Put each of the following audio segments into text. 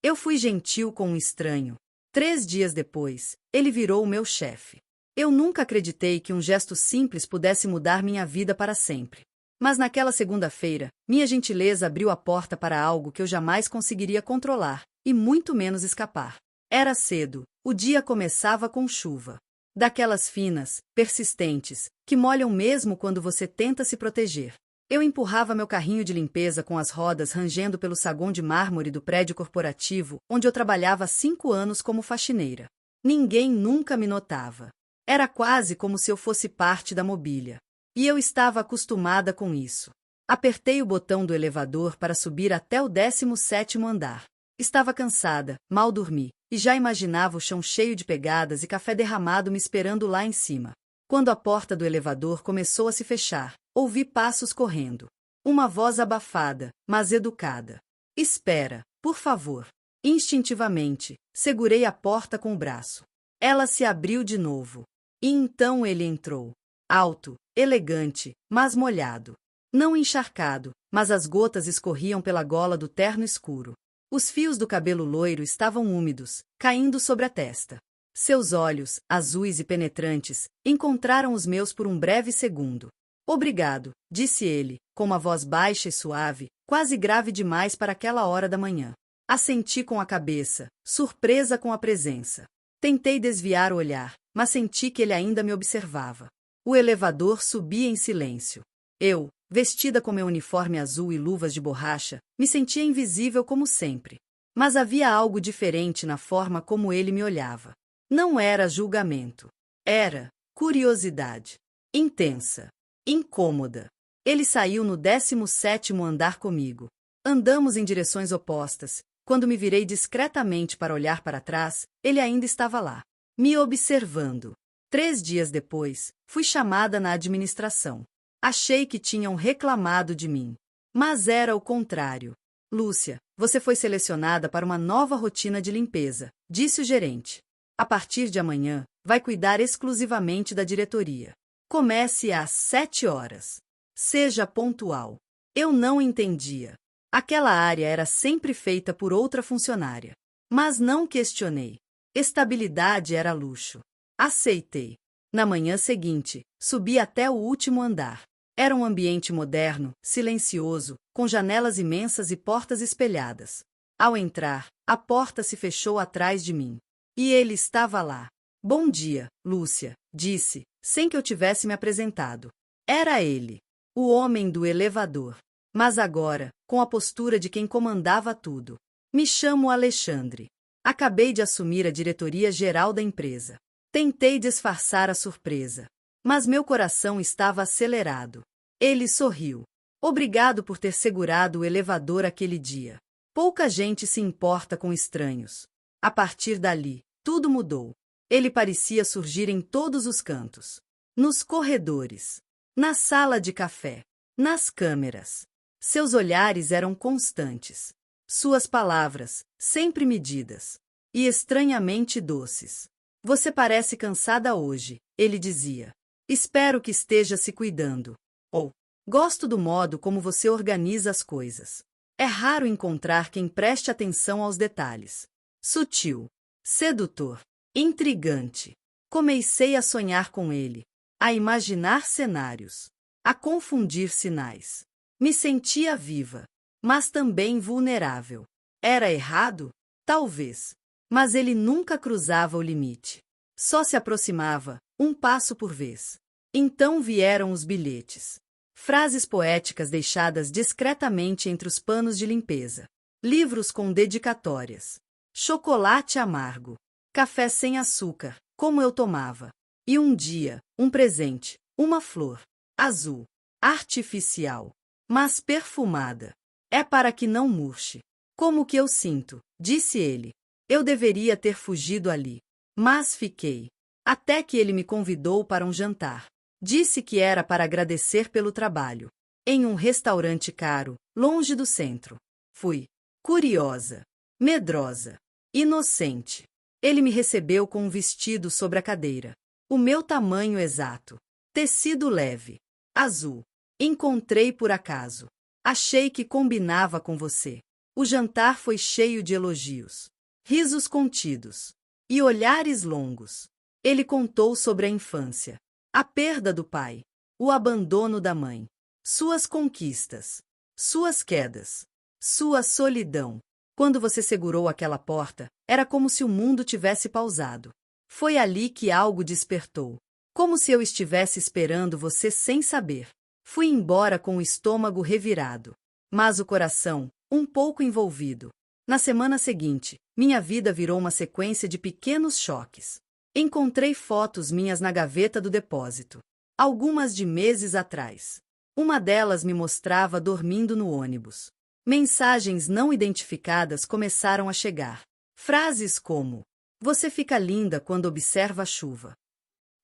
Eu fui gentil com um estranho. 3 dias depois, ele virou o meu chefe. Eu nunca acreditei que um gesto simples pudesse mudar minha vida para sempre. Mas naquela segunda-feira, minha gentileza abriu a porta para algo que eu jamais conseguiria controlar, e muito menos escapar. Era cedo, o dia começava com chuva. Daquelas finas, persistentes, que molham mesmo quando você tenta se proteger. Eu empurrava meu carrinho de limpeza com as rodas rangendo pelo saguão de mármore do prédio corporativo, onde eu trabalhava há 5 anos como faxineira. Ninguém nunca me notava. Era quase como se eu fosse parte da mobília. E eu estava acostumada com isso. Apertei o botão do elevador para subir até o 17º andar. Estava cansada, mal dormi, e já imaginava o chão cheio de pegadas e café derramado me esperando lá em cima. Quando a porta do elevador começou a se fechar, ouvi passos correndo. Uma voz abafada, mas educada. Espera, por favor. Instintivamente, segurei a porta com o braço. Ela se abriu de novo. E então ele entrou. Alto, elegante, mas molhado. Não encharcado, mas as gotas escorriam pela gola do terno escuro. Os fios do cabelo loiro estavam úmidos, caindo sobre a testa. Seus olhos, azuis e penetrantes, encontraram os meus por um breve segundo. Obrigado, disse ele, com uma voz baixa e suave, quase grave demais para aquela hora da manhã. Assenti com a cabeça, surpresa com a presença. Tentei desviar o olhar, mas senti que ele ainda me observava. O elevador subia em silêncio. Eu, vestida com meu uniforme azul e luvas de borracha, me sentia invisível como sempre. Mas havia algo diferente na forma como ele me olhava. Não era julgamento. Era curiosidade. Intensa. Incômoda. Ele saiu no 17º andar comigo. Andamos em direções opostas. Quando me virei discretamente para olhar para trás, ele ainda estava lá, me observando. 3 dias depois, fui chamada na administração. Achei que tinham reclamado de mim. Mas era o contrário. Lúcia, você foi selecionada para uma nova rotina de limpeza, disse o gerente. A partir de amanhã, vai cuidar exclusivamente da diretoria. Comece às 7 horas. Seja pontual. Eu não entendia. Aquela área era sempre feita por outra funcionária. Mas não questionei. Estabilidade era luxo. Aceitei. Na manhã seguinte, subi até o último andar. Era um ambiente moderno, silencioso, com janelas imensas e portas espelhadas. Ao entrar, a porta se fechou atrás de mim. E ele estava lá. Bom dia, Lúcia, disse, sem que eu tivesse me apresentado. Era ele, o homem do elevador. Mas agora, com a postura de quem comandava tudo. Me chamo Alexandre. Acabei de assumir a diretoria geral da empresa. Tentei disfarçar a surpresa. Mas meu coração estava acelerado. Ele sorriu. Obrigado por ter segurado o elevador aquele dia. Pouca gente se importa com estranhos. A partir dali, tudo mudou. Ele parecia surgir em todos os cantos. Nos corredores. Na sala de café. Nas câmeras. Seus olhares eram constantes. Suas palavras, sempre medidas. E estranhamente doces. Você parece cansada hoje, ele dizia. Espero que esteja se cuidando. Ou, gosto do modo como você organiza as coisas. É raro encontrar quem preste atenção aos detalhes. Sutil. Sedutor. Intrigante. Comecei a sonhar com ele. A imaginar cenários. A confundir sinais. Me sentia viva, mas também vulnerável. Era errado? Talvez. Mas ele nunca cruzava o limite. Só se aproximava, um passo por vez. Então vieram os bilhetes. Frases poéticas deixadas discretamente entre os panos de limpeza. Livros com dedicatórias. Chocolate amargo. Café sem açúcar, como eu tomava. E um dia, um presente, uma flor. Azul. Artificial. Mas perfumada. É para que não murche. Como que eu sinto, disse ele. Eu deveria ter fugido ali. Mas fiquei. Até que ele me convidou para um jantar. Disse que era para agradecer pelo trabalho. Em um restaurante caro, longe do centro. Fui. Curiosa. Medrosa. Inocente. Ele me recebeu com um vestido sobre a cadeira. O meu tamanho exato. Tecido leve. Azul. Encontrei por acaso. Achei que combinava com você. O jantar foi cheio de elogios, risos contidos e olhares longos. Ele contou sobre a infância, a perda do pai, o abandono da mãe, suas conquistas, suas quedas, sua solidão. Quando você segurou aquela porta, era como se o mundo tivesse pausado. Foi ali que algo despertou. Como se eu estivesse esperando você sem saber. Fui embora com o estômago revirado, mas o coração um pouco envolvido. Na semana seguinte, minha vida virou uma sequência de pequenos choques. Encontrei fotos minhas na gaveta do depósito, algumas de meses atrás. Uma delas me mostrava dormindo no ônibus. Mensagens não identificadas começaram a chegar. Frases como: "Você fica linda quando observa a chuva.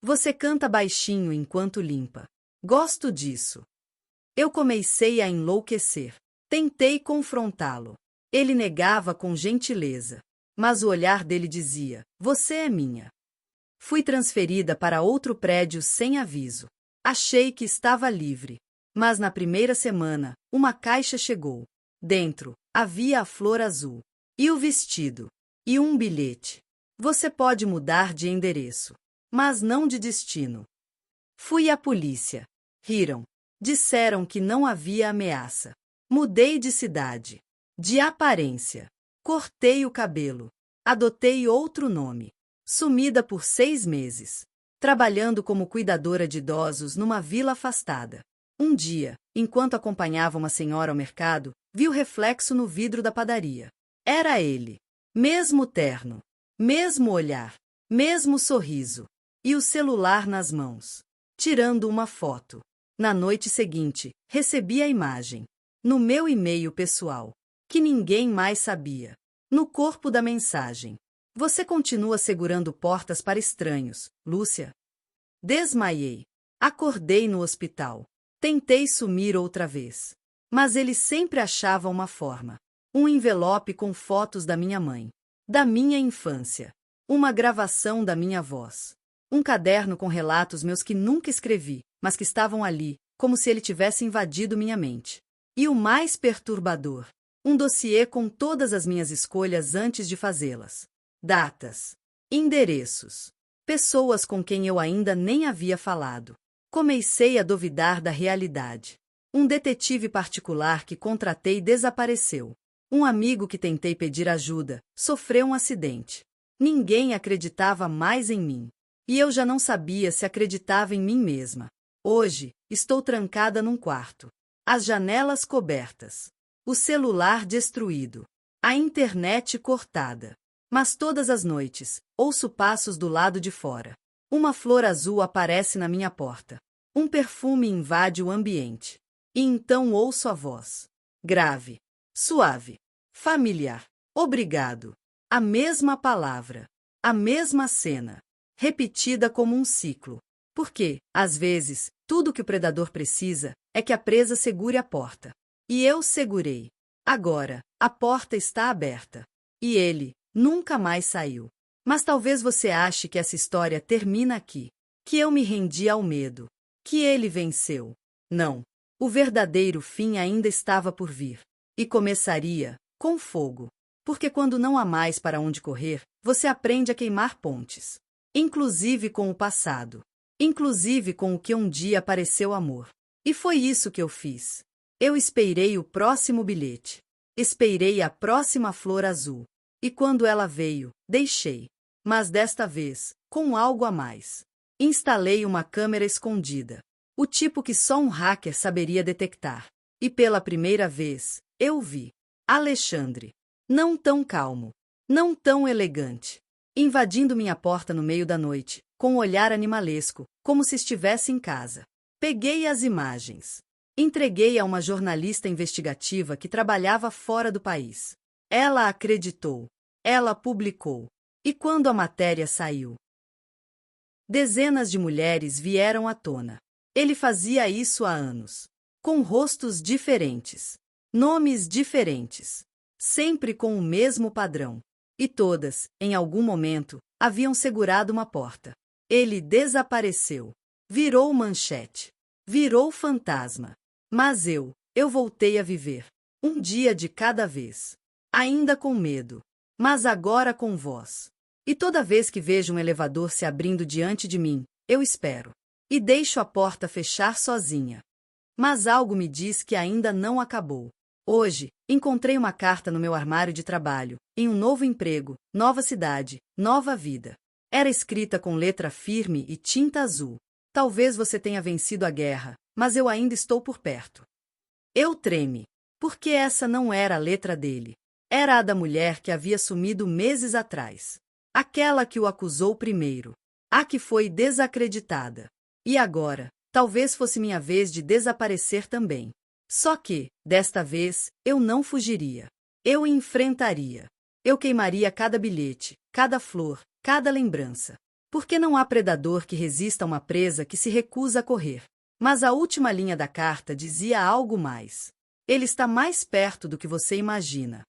Você canta baixinho enquanto limpa. Gosto disso." Eu comecei a enlouquecer. Tentei confrontá-lo. Ele negava com gentileza, mas o olhar dele dizia: "Você é minha." Fui transferida para outro prédio sem aviso. Achei que estava livre, mas na primeira semana, uma caixa chegou. Dentro, havia a flor azul, e o vestido, e um bilhete. "Você pode mudar de endereço, mas não de destino." Fui à polícia. Riram. Disseram que não havia ameaça. Mudei de cidade, de aparência. Cortei o cabelo. Adotei outro nome. Sumida por 6 meses. Trabalhando como cuidadora de idosos numa vila afastada. Um dia, enquanto acompanhava uma senhora ao mercado, vi o reflexo no vidro da padaria. Era ele. Mesmo terno, mesmo olhar, mesmo sorriso. E o celular nas mãos. Tirando uma foto. Na noite seguinte, recebi a imagem. No meu e-mail pessoal. Que ninguém mais sabia. No corpo da mensagem: "Você continua segurando portas para estranhos, Lúcia." Desmaiei. Acordei no hospital. Tentei sumir outra vez. Mas ele sempre achava uma forma. Um envelope com fotos da minha mãe. Da minha infância. Uma gravação da minha voz. Um caderno com relatos meus que nunca escrevi, mas que estavam ali, como se ele tivesse invadido minha mente. E o mais perturbador: um dossiê com todas as minhas escolhas antes de fazê-las. Datas. Endereços. Pessoas com quem eu ainda nem havia falado. Comecei a duvidar da realidade. Um detetive particular que contratei desapareceu. Um amigo que tentei pedir ajuda sofreu um acidente. Ninguém acreditava mais em mim. E eu já não sabia se acreditava em mim mesma. Hoje, estou trancada num quarto. As janelas cobertas. O celular destruído. A internet cortada. Mas todas as noites, ouço passos do lado de fora. Uma flor azul aparece na minha porta. Um perfume invade o ambiente. E então ouço a voz. Grave. Suave. Familiar. Obrigado. A mesma palavra. A mesma cena. Repetida como um ciclo. Porque, às vezes, tudo que o predador precisa é que a presa segure a porta. E eu segurei. Agora, a porta está aberta. E ele nunca mais saiu. Mas talvez você ache que essa história termina aqui. Que eu me rendi ao medo. Que ele venceu. Não. O verdadeiro fim ainda estava por vir. E começaria com fogo. Porque quando não há mais para onde correr, você aprende a queimar pontes. Inclusive com o passado. Inclusive com o que um dia pareceu amor. E foi isso que eu fiz. Eu esperei o próximo bilhete. Esperei a próxima flor azul. E quando ela veio, deixei. Mas desta vez, com algo a mais. Instalei uma câmera escondida. O tipo que só um hacker saberia detectar. E pela primeira vez, eu vi Alexandre. Não tão calmo. Não tão elegante. Invadindo minha porta no meio da noite, com um olhar animalesco, como se estivesse em casa. Peguei as imagens. Entreguei a uma jornalista investigativa que trabalhava fora do país. Ela acreditou. Ela publicou. E quando a matéria saiu, dezenas de mulheres vieram à tona. Ele fazia isso há anos. Com rostos diferentes. Nomes diferentes. Sempre com o mesmo padrão. E todas, em algum momento, haviam segurado uma porta. Ele desapareceu. Virou manchete. Virou fantasma. Mas eu voltei a viver. Um dia de cada vez. Ainda com medo. Mas agora com voz. E toda vez que vejo um elevador se abrindo diante de mim, eu espero. E deixo a porta fechar sozinha. Mas algo me diz que ainda não acabou. Hoje, encontrei uma carta no meu armário de trabalho, em um novo emprego, nova cidade, nova vida. Era escrita com letra firme e tinta azul. Talvez você tenha vencido a guerra, mas eu ainda estou por perto. Eu treme, porque essa não era a letra dele. Era a da mulher que havia sumido meses atrás. Aquela que o acusou primeiro. A que foi desacreditada. E agora, talvez fosse minha vez de desaparecer também. Só que, desta vez, eu não fugiria. Eu enfrentaria. Eu queimaria cada bilhete, cada flor, cada lembrança. Porque não há predador que resista a uma presa que se recusa a correr. Mas a última linha da carta dizia algo mais. Ele está mais perto do que você imagina.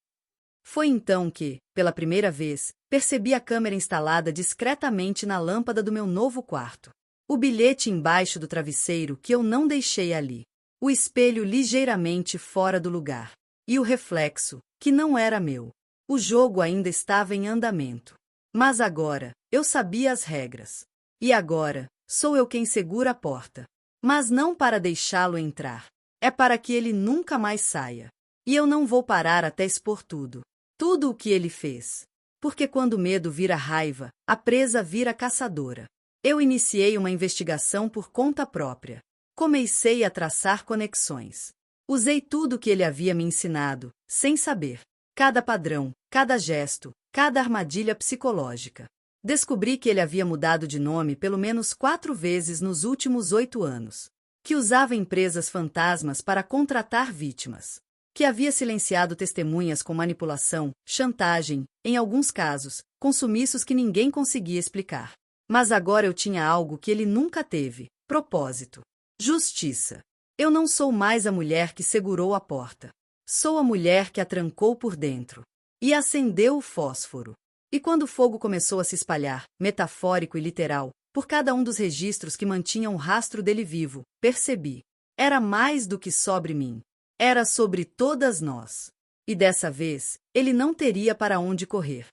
Foi então que, pela primeira vez, percebi a câmera instalada discretamente na lâmpada do meu novo quarto. O bilhete embaixo do travesseiro que eu não deixei ali. O espelho ligeiramente fora do lugar. E o reflexo, que não era meu. O jogo ainda estava em andamento. Mas agora, eu sabia as regras. E agora, sou eu quem segura a porta. Mas não para deixá-lo entrar. É para que ele nunca mais saia. E eu não vou parar até expor tudo. Tudo o que ele fez. Porque quando o medo vira raiva, a presa vira caçadora. Eu iniciei uma investigação por conta própria. Comecei a traçar conexões. Usei tudo o que ele havia me ensinado, sem saber. Cada padrão, cada gesto, cada armadilha psicológica. Descobri que ele havia mudado de nome pelo menos 4 vezes nos últimos 8 anos. Que usava empresas fantasmas para contratar vítimas. Que havia silenciado testemunhas com manipulação, chantagem, em alguns casos, com sumiços que ninguém conseguia explicar. Mas agora eu tinha algo que ele nunca teve: propósito. Justiça. Eu não sou mais a mulher que segurou a porta. Sou a mulher que a trancou por dentro. E acendeu o fósforo. E quando o fogo começou a se espalhar, metafórico e literal, por cada um dos registros que mantinham o rastro dele vivo, percebi. Era mais do que sobre mim. Era sobre todas nós. E dessa vez, ele não teria para onde correr.